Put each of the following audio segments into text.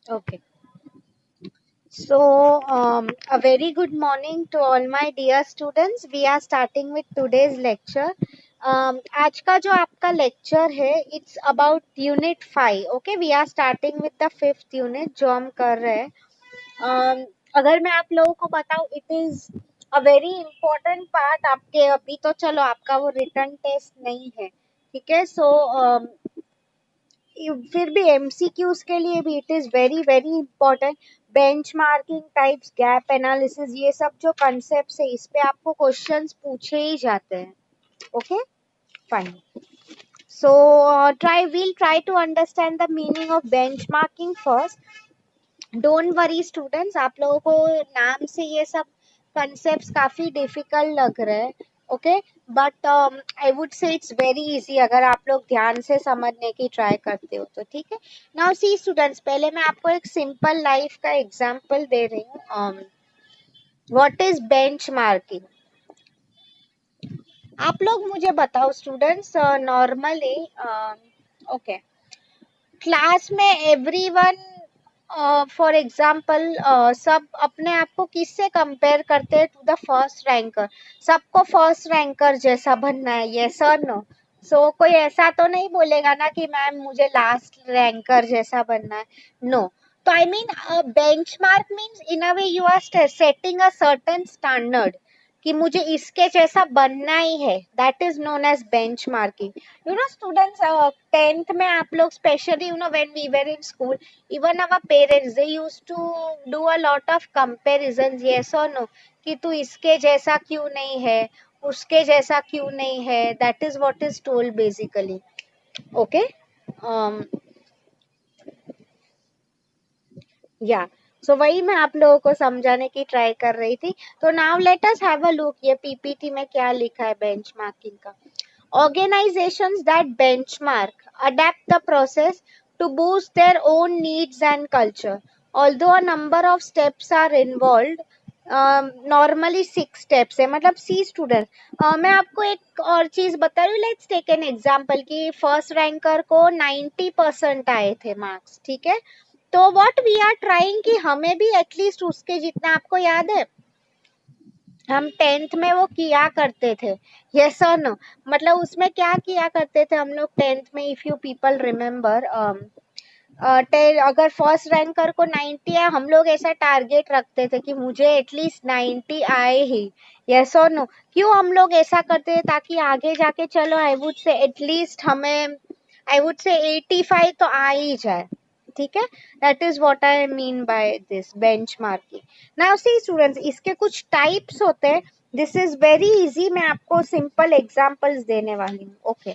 Okay. A very good morning to all my dear students. We are starting with today's lecture. आज का जो आपका lecture है, it's about Unit 5. Okay, we are starting with the 5th unit जो हम कर रहे हैं. अगर मैं आप लोगों को बताऊं, it is a very important part. आपके अभी तो चलो आपका वो written test नहीं है, ठीक है. फिर भी एमसीक्यूज के लिए भी it is very very important. Benchmarking types, gap analysis, ये सब जो कंसेप्ट है इस पे आपको क्वेश्चंस पूछे ही जाते हैं. Okay, fine. So try to understand the meaning of benchmarking first. Don't worry students, आप लोगों को नाम से ये सब कंसेप्ट काफी डिफिकल्ट लग रहे हैं. Okay, but I would say it's very easy अगर आप लोग ध्यान से समझने की ट्राई करते हो तो. ठीक है. नाउ सी स्टूडेंट्स, पहले मैं आपको एक सिंपल लाइफ का एग्जांपल दे रही हूँ. What is benchmarking? आप लोग मुझे बताओ स्टूडेंट्स, नॉर्मली ओके, क्लास में एवरीवन फॉर एग्जाम्पल सब अपने आप को किससे कंपेयर करते हैं? To the first ranker. सबको फर्स्ट रैंकर जैसा बनना है, यस और नो? सो कोई ऐसा तो नहीं बोलेगा ना कि मैम मुझे लास्ट रैंकर जैसा बनना है. नो. तो I mean benchmark means in a way you are setting a certain standard कि मुझे इसके जैसा बनना ही है. That is known as benchmarking. You know students, 10th में आप लोग specially when we were in school, even our parents they used to do a lot of comparisons, yes or no? कि तू इसके जैसा क्यों नहीं है, उसके जैसा क्यों नहीं है. that is what is told basically. Okay. um yeah, so वही मैं आप लोगों को समझाने की ट्राई कर रही थी. तो now let us have a look, ये पीपीटी में क्या लिखा है बेंचमार्किंग का. Organizations that benchmark adapt the process to boost their own needs and culture. Although a number of steps are involved, normally 6 steps है. मतलब सी स्टूडेंट, मैं आपको एक और चीज बता रही हूँ. लेट्स टेक एन एग्जाम्पल कि फर्स्ट रैंकर को 90% आए थे मार्क्स, ठीक है. तो व्हाट वी आर ट्राइंग कि हमें भी एटलीस्ट उसके जितना, आपको याद है हम 10th में वो किया करते थे, यस और नो? मतलब उसमें क्या किया करते थे हम लोग 10th में, इफ यू पीपल रिमेम्बर. अगर फर्स्ट रैंकर को 90 है, हम लोग ऐसा टारगेट रखते थे कि मुझे एटलीस्ट 90 आए ही, यस और नो? क्यों हम लोग ऐसा करते थे? ताकि आगे जाके चलो आई वुड से एटलीस्ट हमें, आई वुड से 85 तो आ ही जाए. ठीक है. That is what I mean by this benchmarking. Now see students, इसके कुछ टाइप्स होते हैं. दिस इज वेरी इजी, मैं आपको सिंपल एग्जांपल्स देने वाली हूँ. Okay.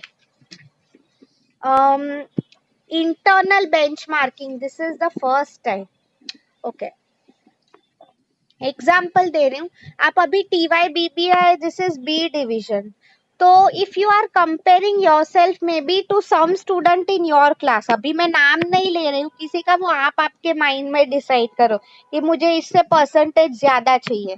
Internal benchmarking, this is the first type. Okay, example दे रही हूँ. आप अभी TY BBI, this is B division. तो if you are comparing yourself maybe to some student in your class, अभी मैं नाम नहीं ले रही हूँ किसी का, वो आप आपके माइंड में डिसाइड करो कि मुझे इससे परसेंटेज ज्यादा चाहिए.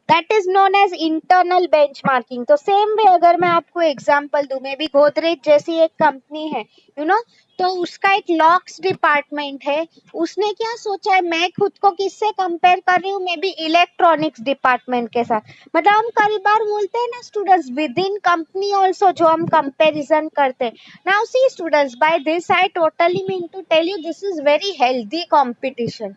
That is known as internal benchmarking. तो सेम वे अगर मैं आपको एग्जाम्पल दूं, मे बी गोदरेज जैसी एक कंपनी है, यू नो, तो उसका एक लॉक्स डिपार्टमेंट है. उसने क्या सोचा है, मैं खुद को किससे कंपेयर कर रही हूँ? मे बी इलेक्ट्रॉनिक्स डिपार्टमेंट के साथ. मतलब हम कई बार बोलते हैं ना students, within company also जो हम कंपेरिजन करते हैं. Now see students, by this I totally mean to tell you this is very healthy competition.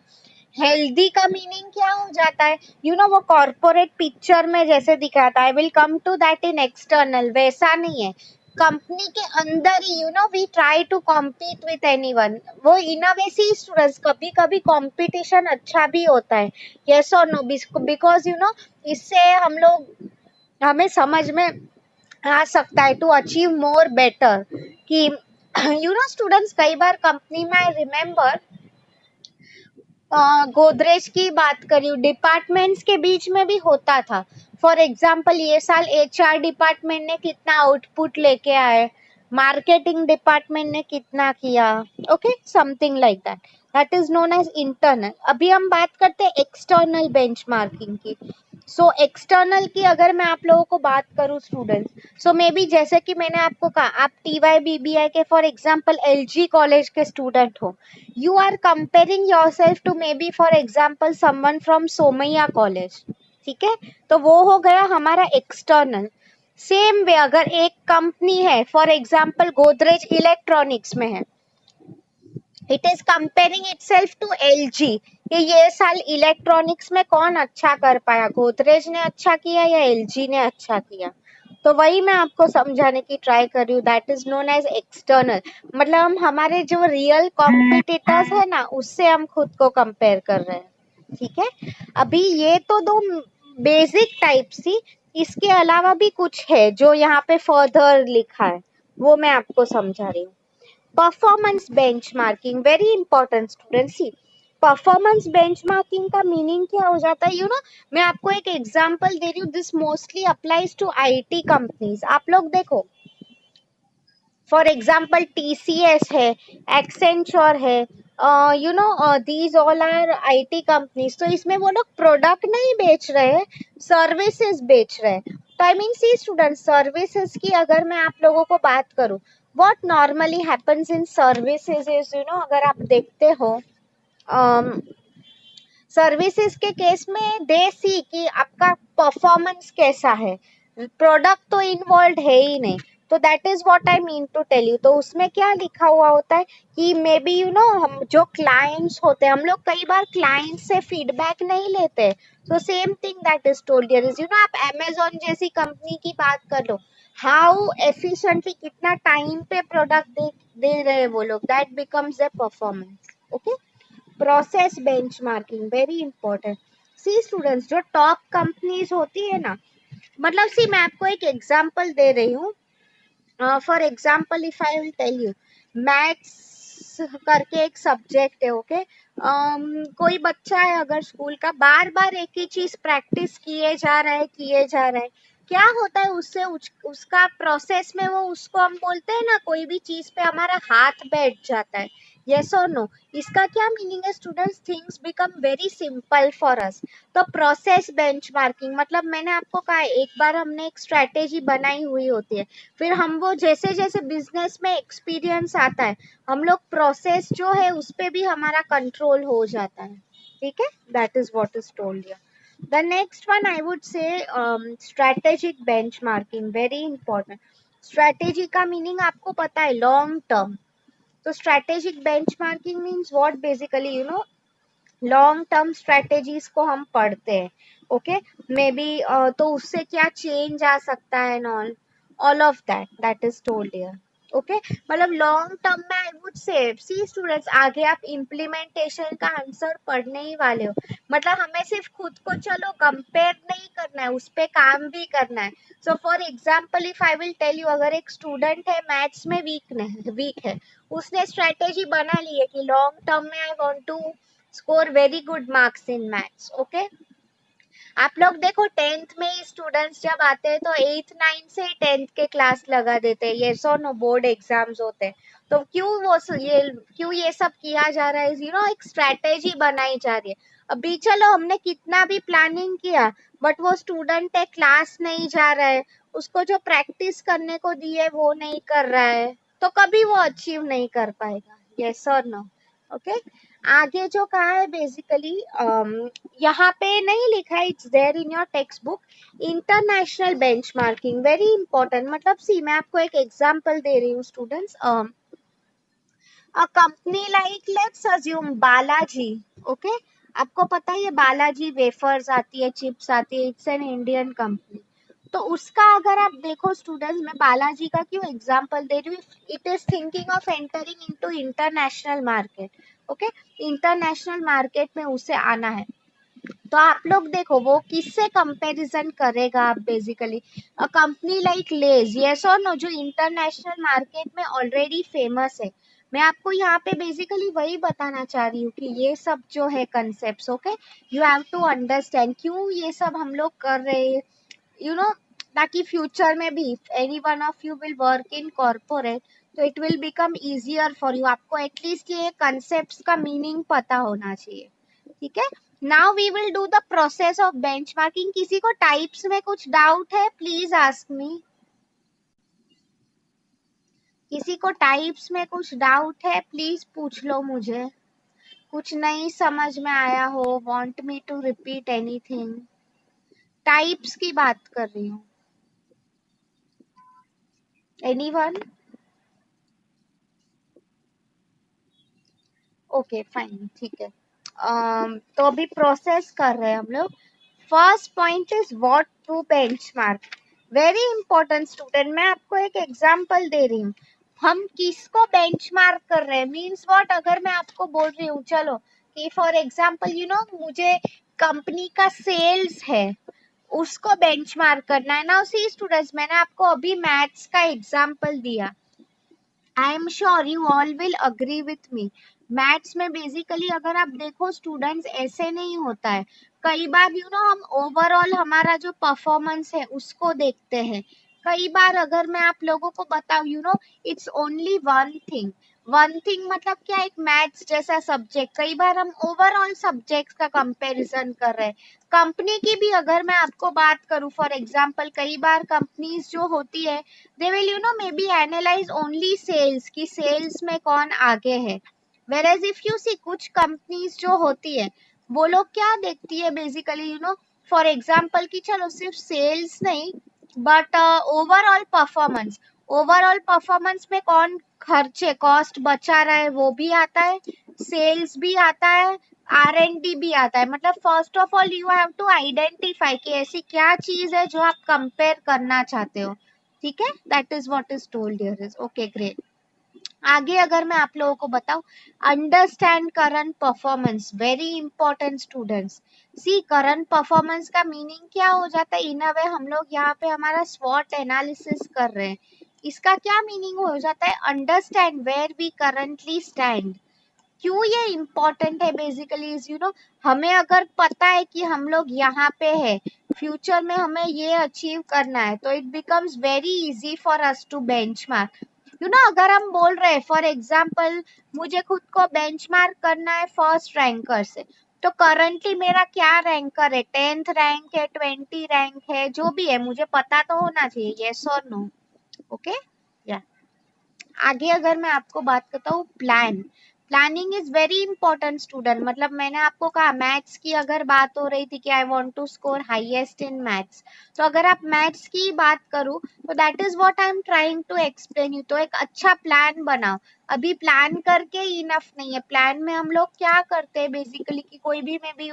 Healthy का मीनिंग क्या हो जाता है? वो कॉर्पोरेट पिक्चर में जैसे दिखाता है, I will come to that in external, वैसा नहीं है. कंपनी के अंदर ही we try to compete with anyone. वो इन अ वे सी स्टूडेंट्स, कभी कभी कंपटीशन अच्छा भी होता है, यस और नो? बिकॉज इससे हम लोग, हमें समझ में आ सकता है टू अचीव मोर बेटर कि स्टूडेंट्स, कई बार कंपनी में आई रिमेम्बर, गोदरेज की बात करी, डिपार्टमेंट्स के बीच में भी होता था. फॉर एग्जाम्पल ये साल एचआर डिपार्टमेंट ने कितना आउटपुट लेके आए, मार्केटिंग डिपार्टमेंट ने कितना किया. Okay, something like that. That is known as internal. अभी हम बात करते हैं एक्सटर्नल बेंचमार्किंग की. सो एक्सटर्नल की अगर मैं आप लोगों को बात करूं स्टूडेंट्स, सो मे बी जैसे कि मैंने आपको कहा, आप TYBBI के फॉर एग्जांपल LG कॉलेज के स्टूडेंट हो, you are comparing yourself to maybe for example someone from Somaiya college, ठीक है, तो वो हो गया हमारा एक्सटर्नल। सेम वे अगर एक कंपनी है फॉर एग्जांपल गोदरेज इलेक्ट्रॉनिक्स में है, it is comparing itself to LG कि ये साल इलेक्ट्रॉनिक्स में कौन अच्छा कर पाया, गोदरेज ने अच्छा किया या LG ने अच्छा किया। तो वही मैं आपको समझाने की ट्राई कर रही हूँ, that is known as external. मतलब हम हमारे जो रियल कॉम्पिटिटर्स है ना, उससे हम खुद को कंपेयर कर रहे हैं, ठीक है। अभी ये तो दो बेसिक टाइप सी, इसके अलावा भी कुछ है जो यहाँ पे फर्दर लिखा है, वो मैं आपको समझा रही हूँ। Performance benchmarking very important student. See, performance benchmarking का मीनिंग क्या हो जाता है, मैं आपको एक एग्जांपल दे रही हूँ, this mostly applies to IT companies. आप लोग देखो, फॉर एग्जाम्पल TCS है, एक्सेंचर है, these all are IT companies. तो इसमें वो लोग प्रोडक्ट नहीं बेच रहे हैं, सर्विसेज बेच रहे हैं। तो I mean see student, services की अगर मैं आप लोगों को बात करूं, what normally happens in services is, अगर आप देखते हो सर्विसेज के केस में दे सी कि आपका परफॉर्मेंस कैसा है, प्रोडक्ट तो इन्वॉल्व है ही नहीं। तो that is what I mean to tell you. तो उसमें क्या लिखा हुआ होता है कि मे बी हम जो क्लाइंट्स होते हैं, हम लोग कई बार क्लाइंट से फीडबैक नहीं लेते। So same thing that is told here is, आप अमेजोन जैसी कंपनी की बात कर लो, हाउ एफिशिएंटली कितना टाइम पे प्रोडक्ट दे रहे हैं वो लोग, that becomes the performance. Okay, process benchmarking very important. See students, जो टॉप कंपनीज होती है ना, मतलब सी मैं आपको एक एग्जांपल दे रही हूँ। For example if I will tell you, maths करके एक सब्जेक्ट है, ओके। कोई बच्चा है अगर स्कूल का, बार बार एक ही चीज प्रैक्टिस किए जा रहा है, क्या होता है उससे उसका प्रोसेस में, वो उसको हम बोलते हैं ना, कोई भी चीज पे हमारा हाथ बैठ जाता है, यस और नो। इसका क्या मीनिंग है students, things become very simple for us. तो प्रोसेस बेंचमार्किंग मतलब मैंने आपको कहा, एक बार हमने एक स्ट्रेटेजी बनाई हुई होती है, फिर हम वो जैसे जैसे बिजनेस में एक्सपीरियंस आता है, हम लोग प्रोसेस जो है उस पे भी हमारा कंट्रोल हो जाता है, ठीक है। That is what is told here. The next one I would say strategic benchmarking very important. Strategy का मीनिंग आपको पता है, लॉन्ग टर्म। तो strategic benchmarking means what, basically long term strategies को हम पढ़ते हैं, ओके। मे बी तो उससे क्या चेंज आ सकता है, all of that is told here, okay. मतलब लॉन्ग टर्म में I would say, C students, आगे आप इम्प्लीमेंटेशन का आंसर पढ़ने ही वाले हो, मतलब हमें सिर्फ खुद को चलो कंपेयर नहीं करना है, उस पे काम भी करना है। So for example if I will tell you, अगर एक स्टूडेंट है मैथ्स में वीक है, उसने स्ट्रेटेजी बना ली है कि लॉन्ग टर्म में I want to score very good marks in maths, okay. आप लोग देखो, 10th में ही स्टूडेंट्स जब आते हैं तो 8th 9th से ही 10th के क्लास लगा देते हैं, ये सो नो बोर्ड एग्जाम्स होते हैं। तो क्यों ये सब किया जा रहा है, एक स्ट्रेटेजी बनाई जा रही है। अभी चलो हमने कितना भी प्लानिंग किया, बट वो स्टूडेंट है क्लास नहीं जा रहा है, उसको जो प्रैक्टिस करने को दी है वो नहीं कर रहा है, तो कभी वो अचीव नहीं कर पाएगा, यस और नो, ओके। आगे जो कहा है बेसिकली, यहाँ पे नहीं लिखा है, it's there in your text book, international benchmarking very important. मतलब सी मैं आपको एक एग्जांपल दे रही हूँ students, a company like let's assume Balaji, okay. आपको पता है ये बालाजी वेफर्स आती है, चिप्स आती है, इट्स एन इंडियन कंपनी। तो उसका अगर आप देखो स्टूडेंट्स, मैं बालाजी का क्यों एग्जांपल दे रही हूँ, it is thinking of entering into international market, okay. International market में उसे आना है, तो आप लोग देखो वो किससे कंपैरिजन करेगा, आप basically a company like Lay's, yes और नो, जो इंटरनेशनल मार्केट में ऑलरेडी फेमस है। मैं आपको यहाँ पे बेसिकली वही बताना चाह रही हूँ कि ये सब जो है concept, okay, you have to understand क्यों ये सब हम लोग कर रहे हैं, यू नो ताकि फ्यूचर में भी anyone of you will work in corporate, तो it will become easier for you. आपको एटलीस्ट ये कंसेप्ट का मीनिंग पता होना चाहिए, ठीक है। Now we will do the process of benchmarking. किसी को टाइप्स में कुछ डाउट है, प्लीज आस्क मी. किसी को टाइप्स में कुछ डाउट है, प्लीज पूछ लो मुझे. कुछ नहीं समझ में आया हो, want me to repeat anything. Types की बात कर रही हूँ. एनीवन? ओके फाइन, ठीक है. तो अभी प्रोसेस कर रहे हैं हम लोग. First point is what to benchmark. Very important student. मैं आपको एक एग्जांपल दे रही हूँ. हम किसको बेंचमार्क कर रहे हैं मींस व्हाट. अगर मैं आपको बोल रही हूँ चलो कि फॉर एग्जांपल मुझे कंपनी का सेल्स है, उसको बेंचमार्क करना है ना. सी स्टूडेंट्स, मैंने आपको अभी मैथ्स का एग्जांपल दिया. आई am sure you all will agree with me. Maths में बेसिकली अगर आप देखो स्टूडेंट्स, ऐसे नहीं होता है. कई बार हम ओवरऑल हमारा जो परफॉर्मेंस है उसको देखते हैं. कई बार अगर मैं आप लोगों को बताऊं इट्स ओनली वन थिंग मतलब क्या, एक मैथ्स जैसा सब्जेक्ट. कई बार हम ओवरऑल सब्जेक्ट्स का कंपैरिजन कर रहे हैं. कंपनी की भी अगर मैं आपको बात करूं फॉर एग्जांपल, कई बार कंपनीज जो होती है they will maybe analyze only sales कि sales में कौन आगे है. whereas if you see कुछ कंपनीज जो होती है वो लोग क्या देखती है बेसिकली फॉर एग्जांपल कि चलो सिर्फ सेल्स नहीं बट ओवरऑल परफॉर्मेंस में कौन खर्चे कॉस्ट बचा रहा है वो भी आता है, सेल्स भी आता है, R&D भी आता है. मतलब first of all you have to identify कि ऐसी क्या चीज है जो आप कंपेयर करना चाहते हो. ठीक है, that is what is told here is okay great. आगे अगर मैं आप लोगों को बताऊं, understand current performance. Very important students. See current performance का मीनिंग क्या हो जाता है इन अ वे. हम लोग यहाँ पे हमारा स्वॉट एनालिसिस कर रहे हैं. इसका क्या मीनिंग हो जाता है, understand where we currently stand. क्यों ये इम्पोर्टेंट है बेसिकली इज हमें अगर पता है कि हम लोग यहाँ पे है, फ्यूचर में हमें ये अचीव करना है, तो it becomes very easy for us to benchmark. अगर हम बोल रहे हैं फॉर एग्जांपल मुझे खुद को बेंचमार्क करना है फर्स्ट रैंकर से, तो करंटली मेरा क्या रैंकर है, 10th रैंक है, 20 रैंक है, जो भी है मुझे पता तो होना चाहिए. यस और नो? ओके या. आगे अगर मैं आपको बात करता हूँ planning is very important student. मतलब मैंने आपको कहा मैथ्स की अगर बात हो रही थी कि I want to score highest in maths, तो अगर आप मैथ्स की बात करूँ तो that is what I am trying to explain you. तो एक अच्छा प्लान बनाओ. अभी प्लान करके इनफ नहीं है. प्लान में हम लोग क्या करते हैं बेसिकली कि कोई भी मे बी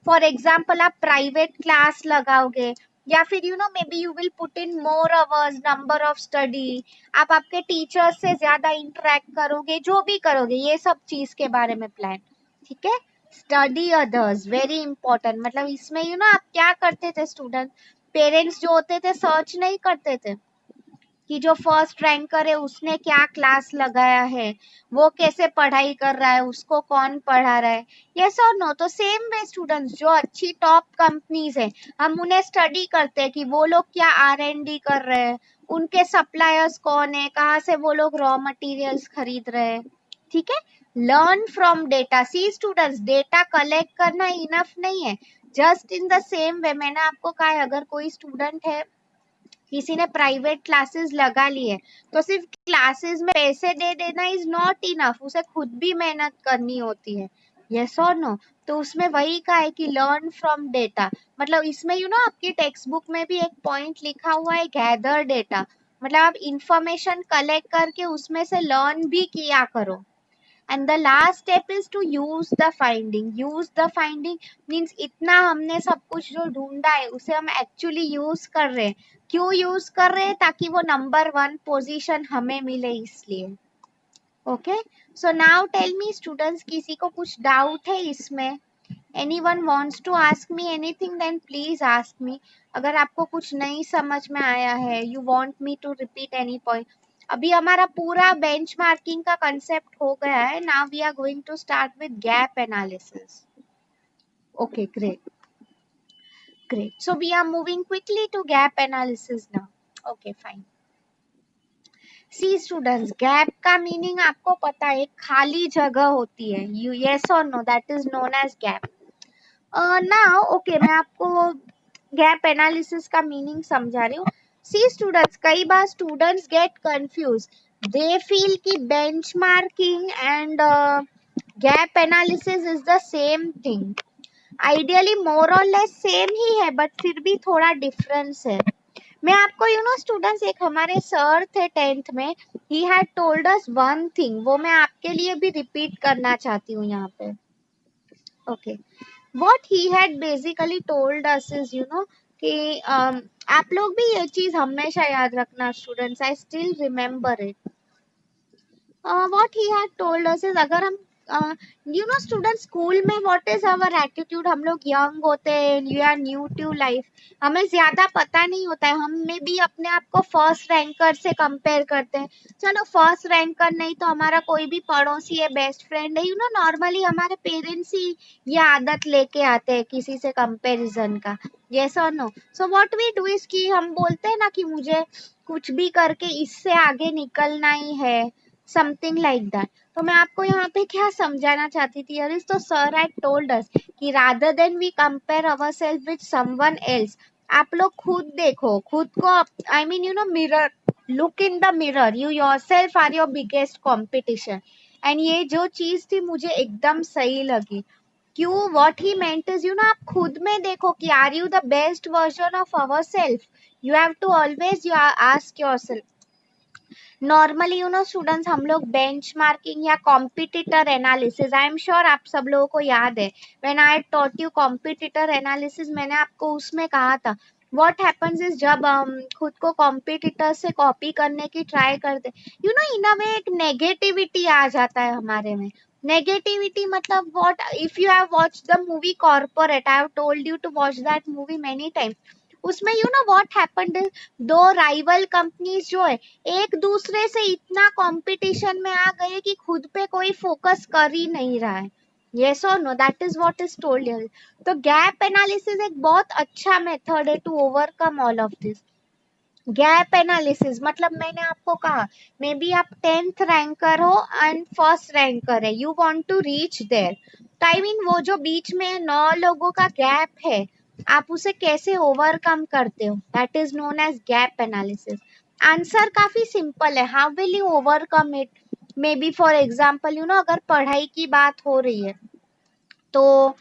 फॉर एग्जाम्पल आप प्राइवेट क्लास लगाओगे या फिर maybe you will put in more hours, number of study, आप आपके टीचर से ज्यादा इंटरेक्ट करोगे, जो भी करोगे ये सब चीज के बारे में प्लान. ठीक है. Study others very important. मतलब इसमें आप क्या करते थे स्टूडेंट, पेरेंट्स जो होते थे सर्च नहीं करते थे कि जो फर्स्ट रैंकर है उसने क्या क्लास लगाया है, वो कैसे पढ़ाई कर रहा है, उसको कौन पढ़ा रहा है. यस और नो? तो सेम वे स्टूडेंट्स, जो अच्छी टॉप कंपनीज है हम उन्हें स्टडी करते हैं कि वो लोग क्या R&D कर रहे हैं, उनके सप्लायर्स कौन है, कहाँ से वो लोग रॉ मटेरियल्स खरीद रहे हैं. ठीक है. Learn from data. C students, data collect करना इनफ नहीं है. Just in the same way मैंने आपको कहा है, अगर कोई स्टूडेंट है किसी ने प्राइवेट क्लासेस लगा ली है तो सिर्फ क्लासेस में पैसे दे देना इज नॉट इनफ. उसे खुद भी मेहनत करनी होती है. यस और नो? तो उसमें वही का है कि लर्न फ्रॉम डेटा. मतलब इसमें आपकी टेक्स्ट बुक में भी एक पॉइंट लिखा हुआ है गैदर डेटा. मतलब आप इंफॉर्मेशन कलेक्ट करके उसमें से लर्न भी किया करो. And the last step is to use the finding. Use the finding means इतना हमने सब कुछ जो ढूंढा है उसे हम एक्चुअली यूज कर रहे हैं. क्यों यूज कर रहे हैं? ताकि वो नंबर 1 पोजीशन हमें मिले इसलिए. Okay. So now tell me students, किसी को कुछ डाउट है इसमें? Anyone wants to ask me anything then please ask me. अगर आपको कुछ नहीं समझ में आया है, you want me to repeat any point. अभी हमारा पूरा बेंचमार्किंग का कंसेप्ट हो गया है. Now we are going to start with gap analysis. Okay great. Great. So we are moving quickly to gap analysis now. Okay, fine. See students, gap का meaning आपको पता है, खाली जगह होती है. You yes or no? That is known as gap. Now okay, मैं आपको गैप एनालिसिस का मीनिंग समझा रही हूँ. सी स्टूडेंट्स, कई बार students get confuse. They feel कि benchmarking and gap analysis is the same thing. Ideally more और लेस सेम ही है, बट फिर भी थोड़ा डिफरेंस है. मैं आपको स्टूडेंट्स, एक हमारे सर थे 10th में, he had told us one thing, वो मैं आपके लिए भी रिपीट करना चाहती हूँ यहाँ पे. Okay, what he had basically told us is कि आप लोग भी ये चीज हमेशा याद रखना students. I still remember it. what he had told us is, अगर हम स्टूडेंट, स्कूल में what is our attitude, हम लोग यंग होते हैं, you are new to life, हमें ज्यादा पता नहीं होता है, हम में भी अपने आप को फर्स्ट रैंकर से कंपेयर करते हैं. चलो फर्स्ट रैंकर नहीं तो हमारा कोई भी पड़ोसी है, बेस्ट फ्रेंड है, नॉर्मली हमारे पेरेंट्स ही ये आदत लेके आते हैं किसी से कंपैरिजन का. यस और no. So what we do is कि हम बोलते हैं ना कि मुझे कुछ भी करके इससे आगे निकलना ही है, समथिंग लाइक दैट. तो मैं आपको यहाँ पे क्या समझाना चाहती थी यार, तो सर हैड टोल्ड अस कि rather than we compare ourselves with someone else, आप लोग खुद देखो खुद को. I mean mirror, look in the mirror, you yourself are your biggest competition. And ये जो चीज थी मुझे एकदम सही लगी. क्यों? व्हाट ही मेंट इज आप खुद में देखो कि are you the best version of our self. You have to always you ask yourself. Normally students, हम लोग बेंचमार्किंग या competitor analysis, I am sure आप सब लोगों को याद है, when I taught you competitor analysis, मैंने आपको उसमें कहा था व्हाट हैपेंस इज, जब हम खुद को कॉम्पिटिटर से कॉपी करने की ट्राई करते, इन अ वे एक नेगेटिविटी आ जाता है हमारे में. नेगेटिविटी मतलब what, if you have watched the movie Corporate, I have told you to watch that movie many times. उसमें व्हाट हैपेंड इज, दो राइवल कंपनीज जो है एक दूसरे से इतना कंपटीशन में आ गए कि खुद पे कोई फोकस कर ही नहीं रहा है. यस और no, that is what is told here. तो गैप एनालिसिस एक बहुत अच्छा मेथड है to overcome all of this. Gap analysis मतलब मैंने आपको कहा, मे बी आप 10th रैंकर हो एंड फर्स्ट रैंकर है, you want to reach there. तो आई मीन वो जो बीच में 9 लोगों का गैप है, आप उसे कैसे ओवरकम करते हो, that is known age gap analysis. Answer काफी सिंपल है, how will you overcome it. May be for example अगर पढ़ाई की बात हो रही है तो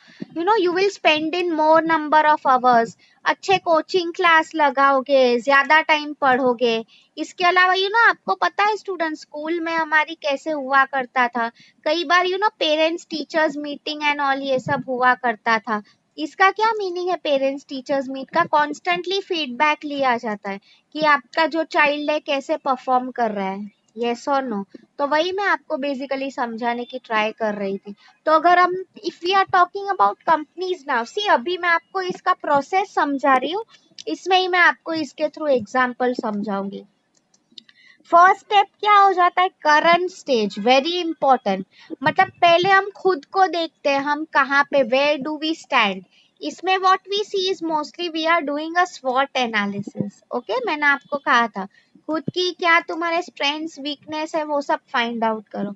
you will spend in more number of hours, अच्छे कोचिंग क्लास लगाओगे, ज्यादा टाइम पढ़ोगे. इसके अलावा आपको पता है स्टूडेंट, स्कूल में हमारी कैसे हुआ करता था, कई बार parents teachers meeting and all ये सब हुआ करता था. इसका क्या मीनिंग है पेरेंट्स टीचर्स मीट का, कॉन्स्टेंटली फीडबैक लिया जाता है कि आपका जो चाइल्ड है कैसे परफॉर्म कर रहा है. यस और नो. तो वही मैं आपको बेसिकली समझाने की ट्राई कर रही थी. तो अगर हम, if we are talking about companies now, see अभी मैं आपको इसका प्रोसेस समझा रही हूँ, इसमें ही मैं आपको इसके थ्रू एग्जांपल समझाऊंगी. फर्स्ट स्टेप क्या हो जाता है, करंट स्टेज, वेरी इंपॉर्टेंट. मतलब पहले हम खुद को देखते हैं, हम कहाँ पे, वेयर डू वी स्टैंड. इसमें what we see is mostly we are doing a स्वॉट एनालिसिस. ओके, मैंने आपको कहा था खुद की क्या तुम्हारे स्ट्रेंथ्स वीकनेस है वो सब फाइंड आउट करो.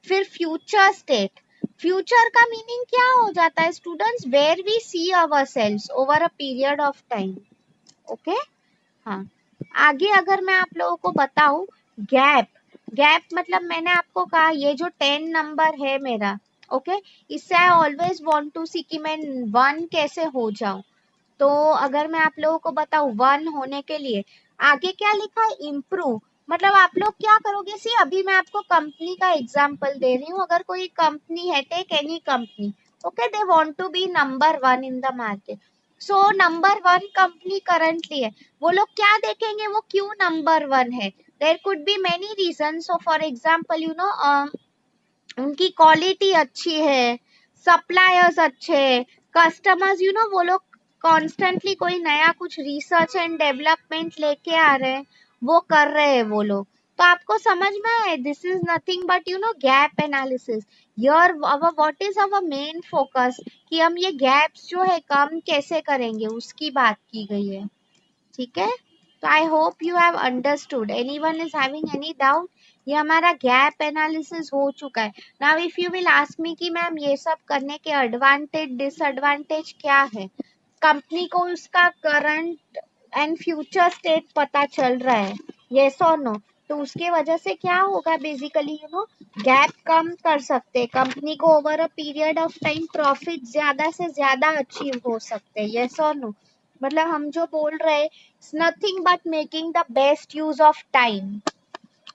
फिर फ्यूचर स्टेट, फ्यूचर का मीनिंग क्या हो जाता है students, where we see our sales over a period of time. Okay, हाँ. आगे अगर मैं आप लोगों को बताऊं, गैप, गैप मतलब मैंने आपको कहा ये जो 10 नंबर है मेरा, ओके, इससे आई ऑलवेज वांट टू सी कि मैं 1 कैसे हो जाऊं. तो अगर मैं आप लोगों को बताऊं 1 होने के लिए आगे क्या लिखा है, इम्प्रूव. मतलब आप लोग क्या करोगे, सी अभी मैं आपको कंपनी का एग्जांपल दे रही हूँ, अगर कोई कंपनी है, take any company, okay, they want to be number 1 in the market. So number 1 company currently है, वो लोग क्या देखेंगे, वो क्यों नंबर 1 है. There could be many reason. So for example उनकी क्वालिटी अच्छी है, सप्लायर्स अच्छे, कस्टमर्स वो लोग कॉन्स्टेंटली कोई नया कुछ रिसर्च एंड डेवलपमेंट लेके आ रहे हैं, वो कर रहे हैं वो लोग. तो आपको समझ में आए, this is nothing but gap analysis. Your what is our main focus, कि हम ये गैप्स जो है कम कैसे करेंगे, उसकी बात की गई है. ठीक है, तो आई hope you have understood. Anyone is having any doubt, ये हमारा गैप एनालिसिस हो चुका है। Now if you will ask me कि मैम ये सब करने के एडवांटेज डिसएडवांटेज क्या है, कंपनी को उसका करंट एंड फ्यूचर स्टेट पता चल रहा है, यस और नो, तो उसके वजह से क्या होगा, बेसिकली गैप कम कर सकते हैं, कंपनी को over a period of time profit ज्यादा से ज्यादा अचीव हो सकते हैं, यस और नो। मतलब हम जो बोल रहे हैं, nothing but making the best use of time.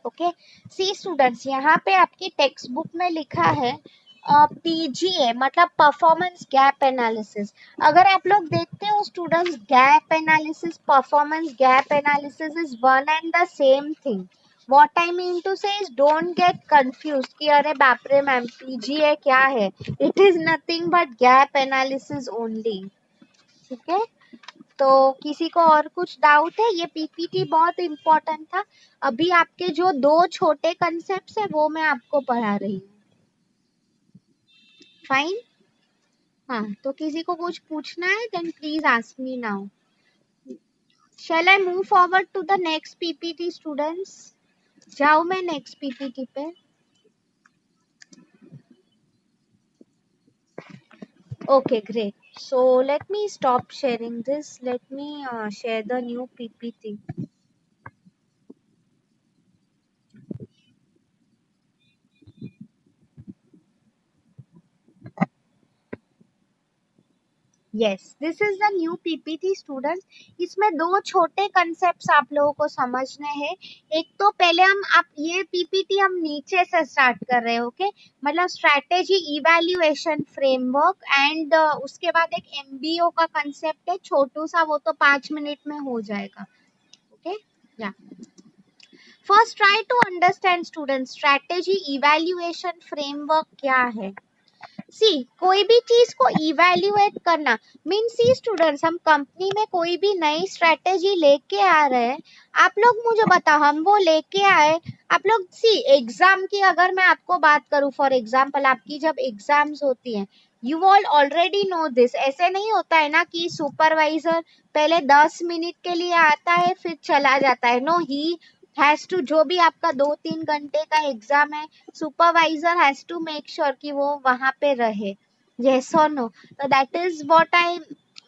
Okay, see students, यहाँ पे आपकी टेक्स्ट बुक में लिखा है पीजीए मतलब परफॉर्मेंस गैप एनालिसिस। अगर आप लोग देखते हो students, gap analysis performance gap analysis is one and the same thing. What I mean to say is don't get confuse कि अरे बाप रे मैम पीजीए क्या है, it is nothing but gap analysis only. ठीक है, तो किसी को और कुछ डाउट है? ये पीपीटी बहुत इंपॉर्टेंट था। अभी आपके जो दो छोटे कंसेप्ट है वो मैं आपको पढ़ा रही हूँ। फाइन, हाँ, तो किसी को कुछ पूछना है then please ask me now. Shall I move forward to the next PPT students? जाओ मैं नेक्स्ट पीपीटी पे। Okay, great. So let me stop sharing this. Let me share the new PPT. Yes, this is the new PPT students. इसमें दो छोटे concepts आप लोगों को समझने हैं। एक तो पहले आप ये पीपीटी हम नीचे से स्टार्ट कर रहे हैं, ओके, मतलब स्ट्रैटेजी इवैल्यूएशन फ्रेमवर्क एंड उसके बाद एक एमबीओ का कंसेप्ट है छोटू सा, वो तो 5 मिनट में हो जाएगा। ओके, या first try to understand student strategy evaluation framework क्या है। सी, कोई भी चीज को इवैल्यूएट करना मीन, सी स्टूडेंट्स, हम कंपनी में कोई भी नई स्ट्रेटेजी लेके आ रहे हैं, आप लोग मुझे बताओ, हम वो लेके आए, आप लोग सी एग्जाम की अगर मैं आपको बात करूं, फॉर एग्जांपल आपकी जब एग्जाम्स होती हैं, you all already know this, ऐसे नहीं होता है ना कि सुपरवाइजर पहले 10 मिनट के लिए आता है फिर चला जाता है। नो, ही हैज टू, जो भी आपका 2-3 घंटे का एग्जाम है, supervisor has to make sure कि वो वहां पे रहे, यस और नो। तो that is what I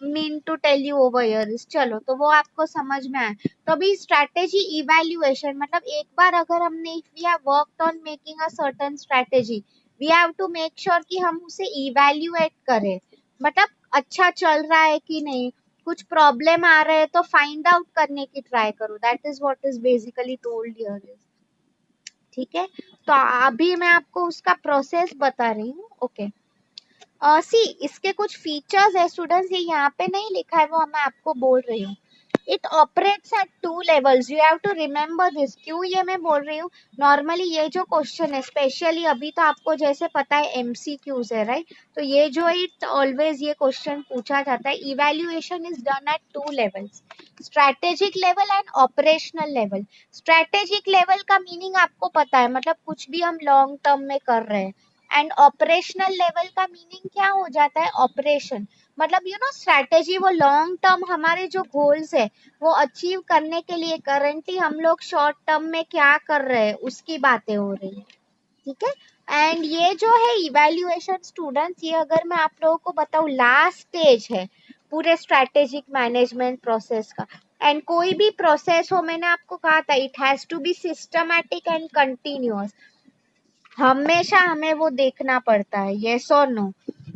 mean to tell you over here. चलो, तो वो आपको समझ में आए। तो अभी स्ट्रैटेजी इवैल्यूएशन मतलब एक बार अगर हमने, if we have worked on making a certain strategy, we have to make sure कि हम उसे इवैल्यूएट करें, मतलब अच्छा चल रहा है कि नहीं, कुछ प्रॉब्लम आ रहे हैं तो फाइंड आउट करने की ट्राई करो, that is what is basically told here is. ठीक है, तो अभी मैं आपको उसका प्रोसेस बता रही हूँ। ओके, सी इसके कुछ फीचर्स है स्टूडेंट्स, ये यहाँ पे नहीं लिखा है, वो मैं आपको बोल रही हूँ। It operates at 2 levels, you have to remember this. क्यों ये मैं बोल रही हूँ, नॉर्मली ये जो क्वेश्चन है, स्पेशली अभी तो आपको जैसे पता है एमसीक्यूज है, राइट, तो ये जो इट ऑलवेज ये क्वेश्चन पूछा जाता है, evaluation is done at 2 levels, strategic level and operational level. Strategic level का मीनिंग आपको पता है, मतलब कुछ भी हम लॉन्ग टर्म में कर रहे हैं, एंड ऑपरेशनल लेवल का मीनिंग क्या हो जाता है, ऑपरेशन, मतलब स्ट्रैटेजी वो लॉन्ग टर्म हमारे जो गोल्स है वो अचीव करने के लिए करंटली हम लोग शॉर्ट टर्म में क्या कर रहे हैं उसकी बातें हो रही है। ठीक है, एंड ये जो है इवैल्यूएशन स्टूडेंट्स, ये अगर मैं आप लोगों को बताऊं लास्ट स्टेज है पूरे स्ट्रैटेजिक मैनेजमेंट प्रोसेस का। एंड कोई भी प्रोसेस हो, मैंने आपको कहा था, it has to be systematic and continuous, हमेशा हमें वो देखना पड़ता है, यस और नो।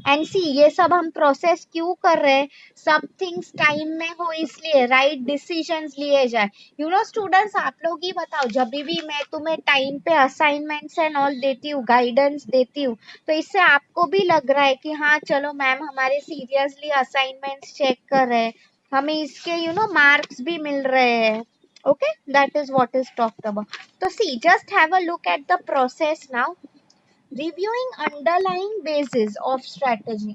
एंड सी, ये सब हम प्रोसेस क्यों कर रहे हैं, सब थिंग्स टाइम में हो इसलिए, राइट डिसीजंस लिए जाए। स्टूडेंट्स, आप लोग ही बताओ, जब भी मैं तुम्हें टाइम पे असाइनमेंट्स एंड ऑल देती हूँ, गाइडेंस देती हूँ, तो इससे आपको भी लग रहा है कि हाँ चलो मैम हमारे सीरियसली असाइनमेंट्स चेक कर रहे हैं, हमें इसके मार्क्स भी मिल रहे हैं। Okay, that is what is talked about. So see, just have a look at the process now. Reviewing underlying basis of strategy.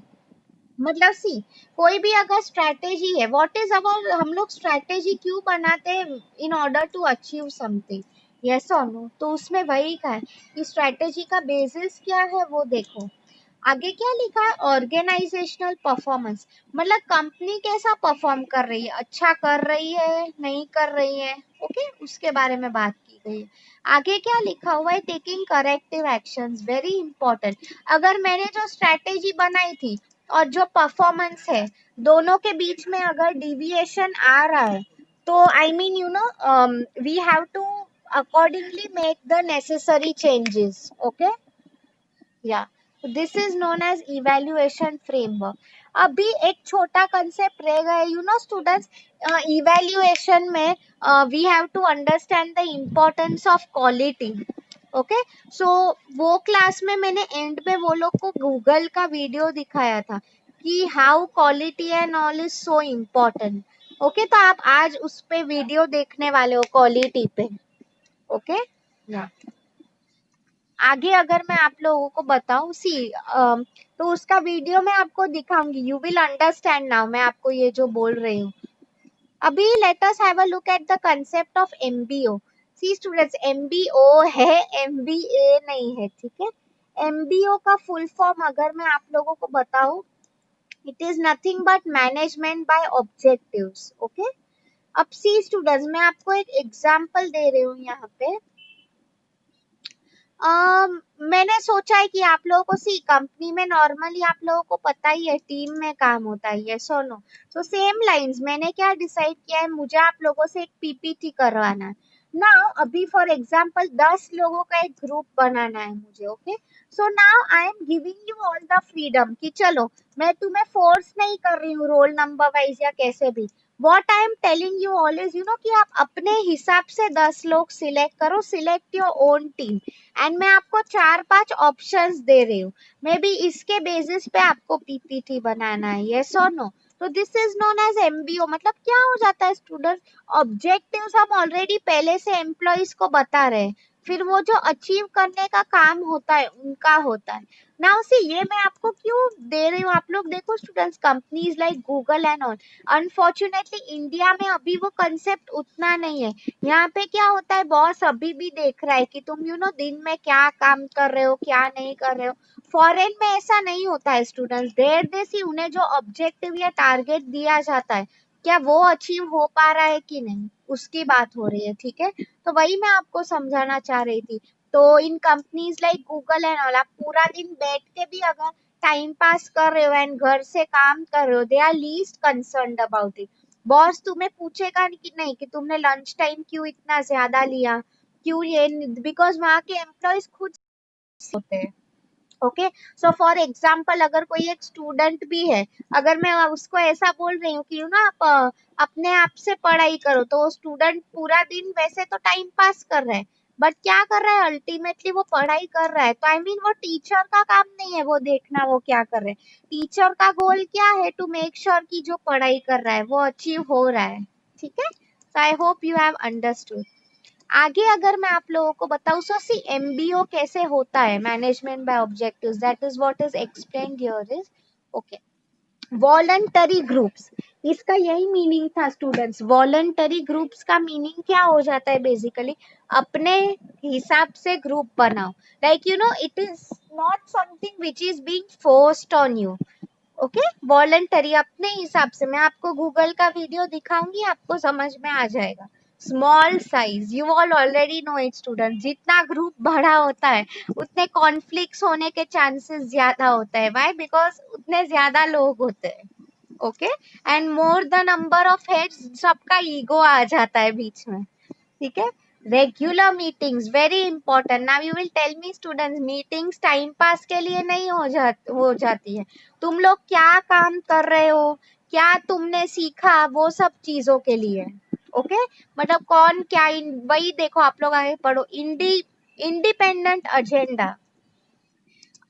मतलब सी, कोई भी अगर स्ट्रैटेजी है, व्हाट इज अवर, हम लोग स्ट्रैटेजी क्यों बनाते हैं, in order to achieve something, yes और नो। तो उसमें वही का है कि स्ट्रैटेजी का बेसिस क्या है वो देखो। आगे क्या लिखा है, ऑर्गेनाइजेशनल परफॉर्मेंस, मतलब कंपनी कैसा परफॉर्म कर रही है, अच्छा कर रही है नहीं कर रही है, ओके उसके बारे में बात की गई है। आगे क्या लिखा हुआ है, taking corrective actions, very important. अगर मैंने जो स्ट्रेटेजी बनाई थी और जो परफॉर्मेंस है, दोनों के बीच में अगर डिविएशन आ रहा है, तो I mean you know we have to accordingly make the necessary changes, okay? या this is known as evaluation framework. अभी एक छोटा कंसेप्ट रह गया, यू नो स्टूडेंट्स, इवेल्युएशन में we have to understand the importance of quality, okay. So वो class में मैंने एंड में वो लोग को गूगल का वीडियो दिखाया था कि how quality and all is so important, okay. तो आप आज उस पे वीडियो देखने वाले हो क्वालिटी पे, ओके। आगे अगर मैं आप लोगों को बताऊं, सी तो उसका वीडियो मैं आपको दिखाऊंगी, यू विल अंडरस्टैंड नाउ मैं आपको ये जो बोल रही हूँ। अभी let us have a look at the concept of MBO. See students, MBO है, एमबीए नहीं है, ठीक है। एमबीओ का फुल फॉर्म अगर मैं आप लोगों को बताऊं, it is nothing but management by objectives, okay. अब सी स्टूडेंट्स, मैं आपको एक एग्जांपल दे रही हूँ यहाँ पे। मैंने सोचा है कि आप लोगों को, सी कंपनी में नॉर्मली आप लोगों को पता ही है टीम में काम होता है, यस और नो। तो सेम लाइंस मैंने क्या डिसाइड किया है, मुझे आप लोगों से एक पीपीटी करवाना है नाउ। अभी फॉर एग्जांपल 10 लोगों का एक ग्रुप बनाना है मुझे, okay. So now I am giving you all the freedom कि चलो, मैं तुम्हें फोर्स नहीं कर रही हूँ रोल नंबर वाइज या कैसे भी। What I am telling you always, you know, कि आप अपने हिसाब से 10 लोग सिलेक्ट करो, select your own team. And मैं आपको 4-5 ऑप्शंस दे रही हूँ, मे बी इसके बेसिस पे आपको पीपीटी बनाना है, यस और नो। तो this is known as MBO. मतलब क्या हो जाता है स्टूडेंट, ऑब्जेक्टिव्स हम ऑलरेडी पहले से एम्प्लॉइज को बता रहे हैं, फिर वो जो अचीव करने का काम होता है उनका होता है। नाउ सी, ये मैं आपको क्यों दे रही हूँ, आप लोग देखो students, companies like Google and all, unfortunately India में अभी वो कंसेप्ट उतना नहीं है। यहाँ पे क्या होता है, बॉस अभी भी देख रहा है कि तुम यू नो दिन में क्या काम कर रहे हो क्या नहीं कर रहे हो। फॉरेन में ऐसा नहीं होता है स्टूडेंट्स, देर देसी उन्हें जो ऑब्जेक्टिव या टारगेट दिया जाता है, क्या वो अचीव हो पा रहा है कि नहीं, उसकी बात हो रही है, ठीक है। तो वही मैं आपको समझाना चाह रही थी। तो इन companies like Google and all, आप पूरा दिन बैठ के भी अगर टाइम पास कर रहे हो एंड घर से काम कर रहे हो, they are least concerned about it. Boss तुम्हें पूछेगा कि नहीं कि तुमने लंच टाइम क्यों इतना ज्यादा लिया, क्यों ये, बिकॉज वहाँ के एम्प्लॉयज खुद होते हैं, ओके। सो फॉर एग्जाम्पल, अगर कोई एक स्टूडेंट भी है, अगर मैं उसको ऐसा बोल रही हूँ कि यू ना आप अपने आप से पढ़ाई करो, तो वो स्टूडेंट पूरा दिन वैसे तो टाइम पास कर रहा है, बट क्या कर रहा है, अल्टीमेटली वो पढ़ाई कर रहा है। तो आई मीन वो टीचर का काम नहीं है वो देखना वो क्या कर रहे हैं। टीचर का गोल क्या है, टू मेक श्योर कि जो पढ़ाई कर रहा है वो अचीव हो रहा है, ठीक है। So I hope you have understood. आगे अगर मैं आप लोगों को बताऊं, सो सी एमबीओ कैसे होता है, management by objectives, that is what is explained here is, okay. Voluntary groups, इसका यही मीनिंग था स्टूडेंट्स। वॉलंटरी ग्रुप्स का मीनिंग क्या हो जाता है, बेसिकली अपने हिसाब से ग्रुप बनाओ, like you know it is not something which is being forced on you, okay. Voluntary अपने हिसाब से, मैं आपको गूगल का वीडियो दिखाऊंगी, आपको समझ में आ जाएगा। Small size, you all already know it student, जितना ग्रुप बड़ा होता है उतने कॉन्फ्लिक्ट्स होने के चांसेस ज्यादा होता है, व्हाई, बिकॉज उतने ज्यादा लोग होते हैं, okay. And more the number of heads, सबका ईगो आ जाता है बीच में, ठीक है। Regular meetings, very important. Now you will tell me students, meetings time pass के लिए नहीं हो जाती है, तुम लोग क्या काम कर रहे हो, क्या तुमने सीखा, वो सब चीजों के लिए, ओके। मतलब कौन क्या वही देखो, आप लोग आगे पढ़ो। Independent agenda,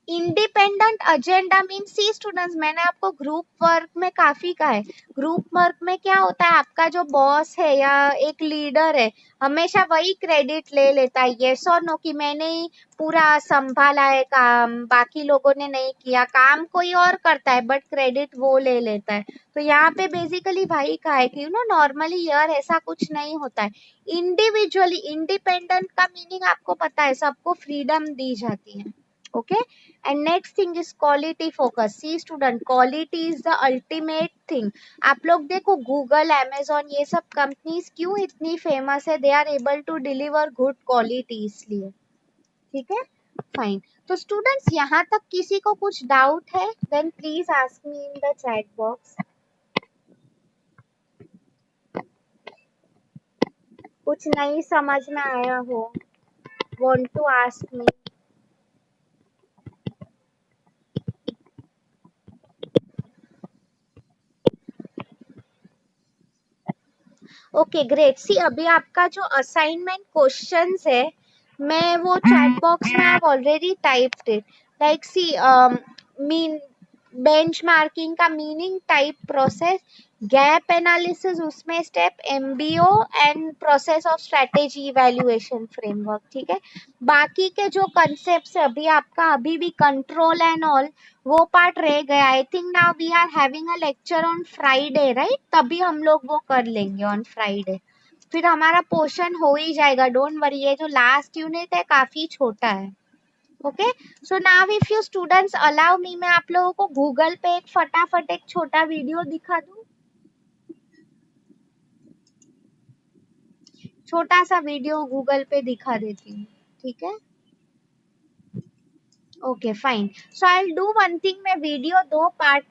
independent agenda mean, see students, मैंने आपको ग्रुप वर्क में काफी कहा है। ग्रुप वर्क में क्या होता है, आपका जो बॉस है या एक लीडर है, हमेशा वही क्रेडिट ले लेता है, यस और नो, कि मैंने ही पूरा संभाला है काम, बाकी लोगों ने नहीं किया, काम कोई और करता है बट क्रेडिट वो ले लेता है। तो यहाँ पे बेसिकली भाई कहा है कि यू नो नॉर्मली यार ऐसा कुछ नहीं होता है। इंडिविजुअली इंडिपेंडेंट का मीनिंग आपको पता है, सबको फ्रीडम दी जाती है, Okay, and next thing is quality focus. See student, quality is the ultimate thing. आप लोग देखो गूगल, अमेजोन, ये सब कंपनीज क्यों इतनी फेमस है? They are able to deliver good quality, इसलिए। ठीक है, फाइन। तो स्टूडेंट्स, यहाँ तक किसी को कुछ डाउट है? Then please ask me in the chat box. कुछ नहीं समझ में आया हो, want to ask me? Okay great. See अभी आपका जो असाइनमेंट क्वेश्चंस है, मैं वो चैट बॉक्स में आप already typed it. Like see mean benchmarking का meaning, type, process, gap analysis, उसमें step, MBO and process of strategy evaluation framework. ठीक है, बाकी के जो कंसेप्ट्स है अभी आपका, अभी भी कंट्रोल एंड ऑल, वो पार्ट रह गया। I think now we are having a lecture on Friday, right? तभी हम लोग वो कर लेंगे ऑन फ्राइडे, फिर हमारा पोर्शन हो ही जाएगा। डोंट वरी, ये जो लास्ट यूनिट है काफी छोटा है। Okay, so now if you students allow me, मैं आप लोगों को गूगल पे एक फटाफट एक छोटा वीडियो दिखा दूं। छोटा सा वीडियो गूगल पे दिखा देती हूँ, ठीक है? Okay fine, so I will do one thing, मैं वीडियो दो पार्ट